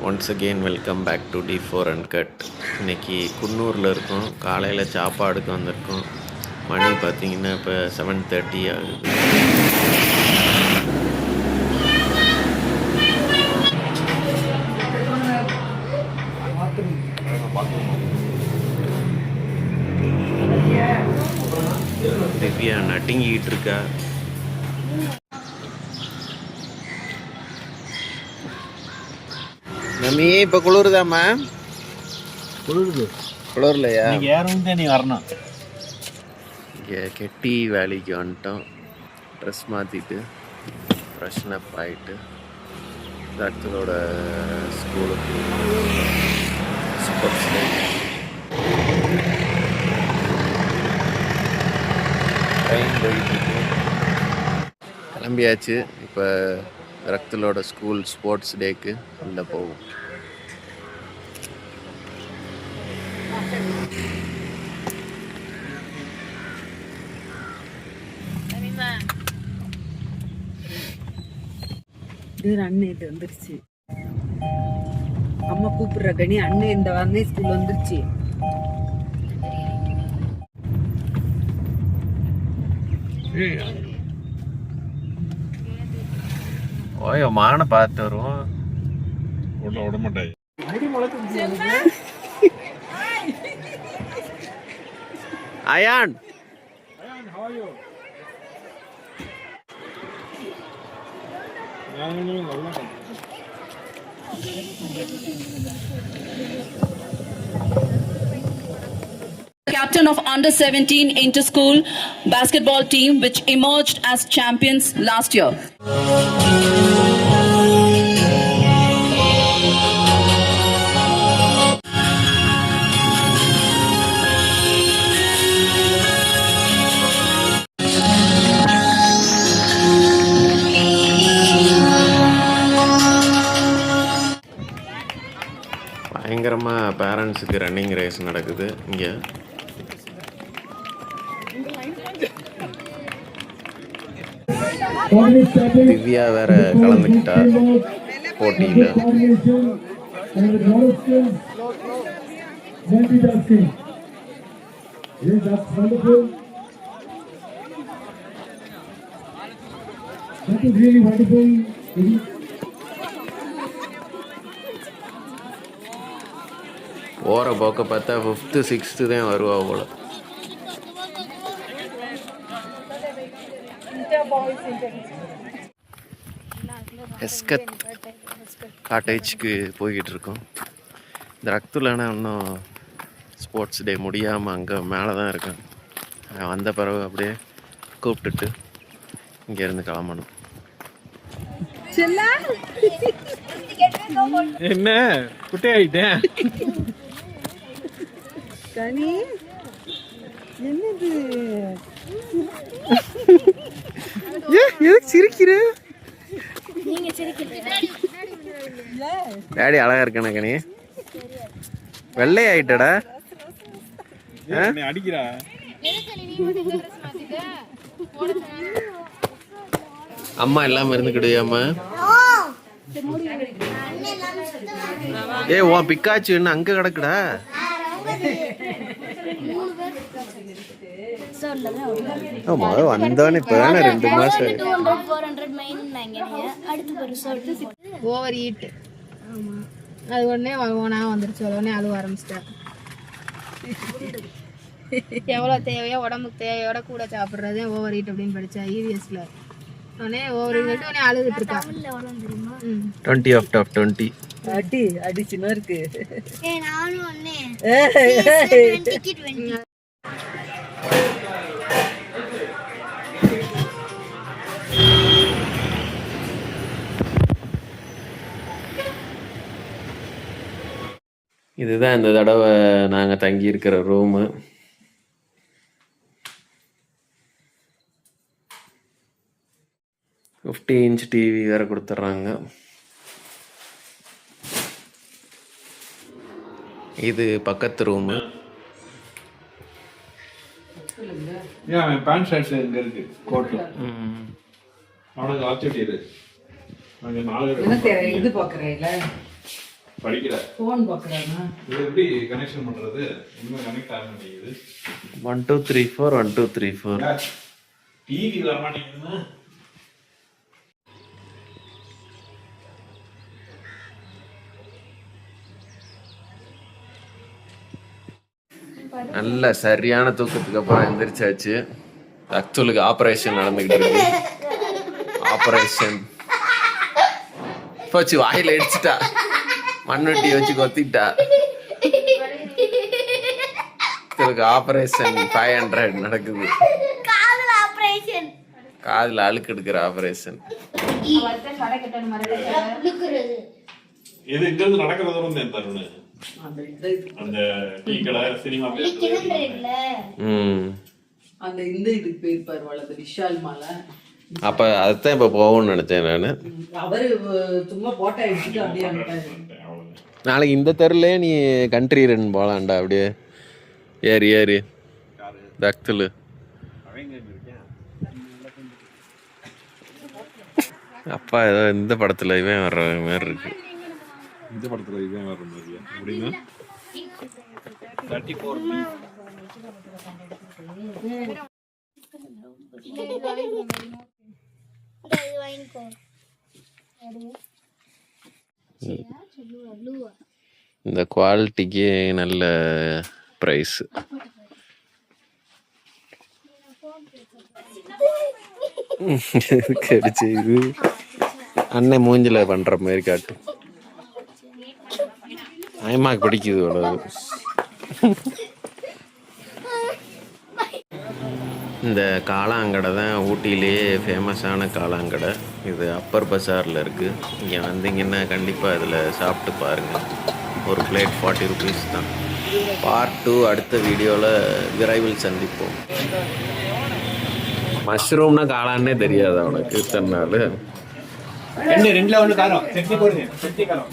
Once again welcome back to D4 Uncut. இன்றைக்கி குன்னூரில் இருக்கோம். காலையில் சாப்பாடுக்கு வந்திருக்கோம். மணி பார்த்திங்கன்னா இப்போ 7:30 ஆகுது. திவ்யா நட்டிங்கிட்டு இருக்கா. நம்ம இப்போ குளிருதாம்மா? குளிர்லையா? நீ வரணும். இங்கே கெட்டி வேலைக்கு வந்துட்டோம். ட்ரெஸ் மாற்றிட்டு ஃப்ரெஷ்ன் அப் ஆகிட்டு டாக்டரோட ஸ்கூலுக்கு ஸ்போர்ட்ஸ் டே ட்ரெயின் போயிட்டு கிளம்பியாச்சு. இப்போ ரக்தலோட ஸ்கூல் ஸ்போர்ட்ஸ் டேக்கு உள்ளே போகும். அண்ணன் இது வந்துருச்சு. அம்மா கூப்பிடுற கனி அண்ணன் இந்த வாரம் ஸ்கூல் வந்துருச்சு. ஓயோ மானை பார்த்து வருவோம். விட மாட்டேன். Ayaan Captain of under-17 inter-school basketball team which emerged as champions last year. பயங்கரமாக பேரண்ட்ஸுக்கு ரன்னிங் ரேஸ் நடக்குது இங்கே. திவ்யா வேற கலந்துக்கிட்டா போட்டியில். போகிற போக்க பார்த்தா 5th 6th தான் வருவா போல. எஸ்கத் காட்டேஜுக்கு போய்கிட்டு இருக்கோம். இந்த ரக்துலனா இன்னும் ஸ்போர்ட்ஸ் டே முடியாமல் அங்கே மேலே தான் இருக்கேன். வந்த பிறகு அப்படியே கூப்பிட்டுட்டு இங்கேருந்து கிளம்பணும். என்ன குட்டி ஆயிட்டேன். கனி என்னது? எதுக்கு சிரிக்கிற? டேடி அழகா இருக்கானே கனி. வெள்ளை ஆயிட்டடா. அடிக்கிறா. அம்மா எல்லாம் இருந்துக்கிடுயாம்மா. ஏ உன் பிக்காச்சு என்ன அங்க கிடக்குடா. வந்தோன்னு இப்ப 2 மாசம். Over eat. அது உடனே ஓனாக வந்துருச்சு. உடனே அழுவ ஆரம்பிச்சிட்டேன். எவ்வளோ தேவையோ உடம்புக்கு தேவையோட கூட சாப்பிட்றது ஓவர் ஈட் அப்படின்னு படித்தா EVSல. உடனே ஓவர் ஈட் உடனே அழுதுட்டு இருக்கா. 20 out of 20 அடி சின்ன இருக்கு. இதுதான் இந்த தடவை நாங்கள் தங்கியிருக்கிற ரூமு. $50 inch டிவி வேறு கொடுத்துட்றாங்க. இது பக்கத்து ரூமு. பேண்ட் ஷர்ட்ஸ் எங்க இருக்கு கோட்டு அவனுக்கு ஆச்சரியம். இது பாக்குறேன் படிக்கிற ஃபோன் பார்க்குறானா? இது எப்படி கனெக்ஷன் பண்றது? இன்னும் கனெக்ட் ஆக மாட்டேங்குது. 1 2 3 4 1 2 3 4. டிவி வர மாட்டேங்குதுன்னா நல்ல சரியான தூக்கத்துக்கு அப்புறம் எந்திரிச்சாச்சு. அக்துலுக்கு ஆப்ரேஷன் நடந்துகிட்டு இருக்கு. ஆப்ரேஷன் போச்சு, வாயில அடிச்சுட்டா, மண்வெட்டி வச்சு கொத்திட்டா. அக்துலுக்கு ஆப்ரேஷன் 500 நடக்குது. காதுல அழுக்கு எடுக்கிற ஆப்ரேஷன். இது இங்க இருந்து நடக்கிற தூரம் தான் தருணு. அந்த அந்த டீ கடை சினிமா அந்த இந்த இதுக்கு போயிருப்பாரு வளர்ந்து விஷால் மாலை. அப்ப அதுதான் இப்ப போகும்னு நினைச்சேன் நானு. அவரு சும்மா போட்டோ எடுத்துட்டு அப்படியே வந்துட்டாரு. நாளைக்கு இந்த தெருல நீ கண்ட்ரி ரன் போலாம்டா. அப்படியே ஏறி ஏறி தக்துலு அப்பா ஏதோ இந்த படத்துல இவன் வர்ற மாதிரி இருக்கு. இந்த படத்துல இவன் வர மாதிரியா அப்படின்னா 34 இந்த குவாலிட்டிக்கு நல்ல ப்ரைஸ். கடிச்சு இது அண்ணன் மூஞ்சில பண்ற மாதிரி காட்டு. ஐமாக்கு பிடிக்குது அவ்வளவு. இந்த காளாங்கடை தான் ஊட்டியிலேயே ஃபேமஸான காளாங்கடை. இது அப்பர் பஸாரில் இருக்குது. இங்கே வந்தீங்கன்னா கண்டிப்பாக இதில் சாப்பிட்டு பாருங்கள். ஒரு பிளேட் 40 rupees தான். பார்ட் 2 அடுத்த வீடியோவில் விரைவில் சந்திப்போம். மஷ்ரூம்னா காளான்னே தெரியாது அவனுக்கு இத்தனை நாள். ரெண்டுல ஒன்று காரம் சட்னி போடுங்க. சட்னி காரம்